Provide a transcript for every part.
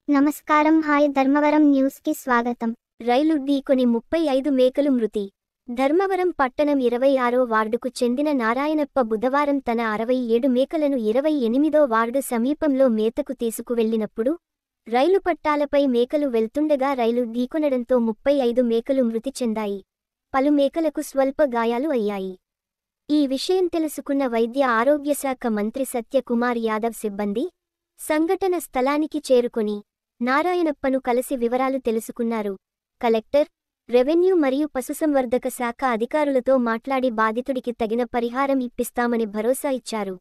నమస్కారం. హాయ్ ధర్మవరం న్యూస్కి స్వాగతం. రైలు ఢీకొని 35 మేకలు మృతి. ధర్మవరం పట్టణం 26వ వార్డుకు చెందిన నారాయణప్ప బుధవారం తన 67 మేకలను 28వ వార్డు సమీపంలో మేతకు తీసుకువెళ్లినప్పుడు రైలు పట్టాలపై మేకలు వెళ్తుండగా రైలు ఢీకొనడంతో 35 మేకలు మృతి చెందాయి. పలు మేకలకు స్వల్ప గాయాలు అయ్యాయి. ఈ విషయం తెలుసుకున్న వైద్య ఆరోగ్య శాఖ మంత్రి సత్యకుమార్ యాదవ్ సిబ్బంది సంఘటన స్థలానికి చేరుకొని నారాయణప్పను కలిసి వివరాలు తెలుసుకున్నారు. కలెక్టర్, రెవెన్యూ మరియు పశుసంవర్ధక శాఖ అధికారులతో మాట్లాడి బాధితుడికి తగిన పరిహారం ఇప్పిస్తామని భరోసా ఇచ్చారు.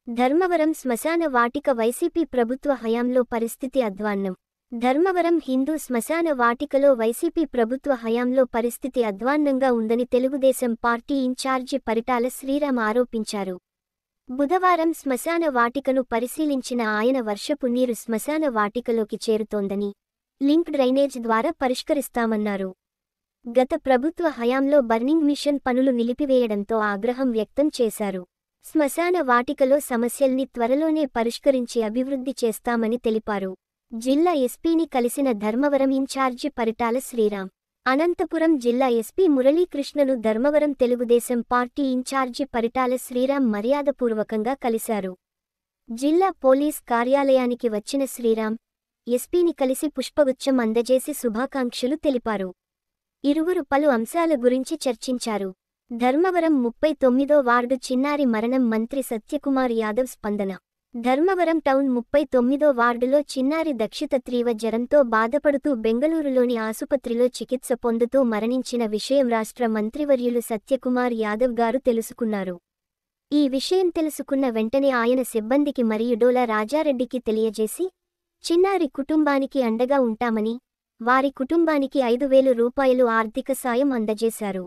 ధర్మవరం శ్మశాన వాటిక వైసీపీ ప్రభుత్వ హయాంలో పరిస్థితి అధ్వాన్నం. ధర్మవరం హిందూ శ్మశాన వాటికలో వైసీపీ ప్రభుత్వ హయాంలో పరిస్థితి అధ్వాన్నంగా ఉందని తెలుగుదేశం పార్టీ ఇన్ఛార్జి పరిటాల శ్రీరామ్ ఆరోపించారు. బుధవారం శ్మశాన వాటికను పరిశీలించిన ఆయన వర్షపు నీరు శ్మశాన వాటికలోకి చేరుతోందని, లింక్ డ్రైనేజ్ ద్వారా పరిష్కరిస్తామన్నారు. గత ప్రభుత్వ హయాంలో బర్నింగ్ మిషన్ పనులు నిలిపివేయడంతో ఆగ్రహం వ్యక్తం చేశారు. శ్మశాన వాటికలో సమస్యల్ని త్వరలోనే పరిష్కరించి అభివృద్ధి చేస్తామని తెలిపారు. జిల్లా ఎస్పీని కలిసిన ధర్మవరం ఇన్ఛార్జి పరిటాల శ్రీరామ్, అనంతపురం జిల్లా ఎస్పీ మురళీకృష్ణను ధర్మవరం తెలుగుదేశం పార్టీ ఇన్ఛార్జి పరిటాల శ్రీరామ్ మర్యాదపూర్వకంగా కలిశారు. జిల్లా పోలీస్ కార్యాలయానికి వచ్చిన శ్రీరామ్, ఎస్పీని కలిసి పుష్పగుచ్చం అందజేసి శుభాకాంక్షలు తెలిపారు. ఇరువురు పలు అంశాల గురించి చర్చించారు. ధర్మవరం 39వ వార్డు చిన్నారి మరణం మంత్రి సత్యకుమార్ యాదవ్ స్పందన. ధర్మవరం టౌన్ 39వ వార్డులో చిన్నారి దక్షిత తీవ్ర జ్వరంతో బాధపడుతూ బెంగళూరులోని ఆసుపత్రిలో చికిత్స పొందుతూ మరణించిన విషయం రాష్ట్ర మంత్రివర్యులు సత్యకుమార్ యాదవ్ గారు తెలుసుకున్నారు. ఈ విషయం తెలుసుకున్న వెంటనే ఆయన సిబ్బందికి మరియు డోలా రాజారెడ్డికి తెలియజేసి చిన్నారి కుటుంబానికి అండగా ఉంటామని, వారి కుటుంబానికి 5,000 రూపాయలు ఆర్థిక సాయం అందజేశారు.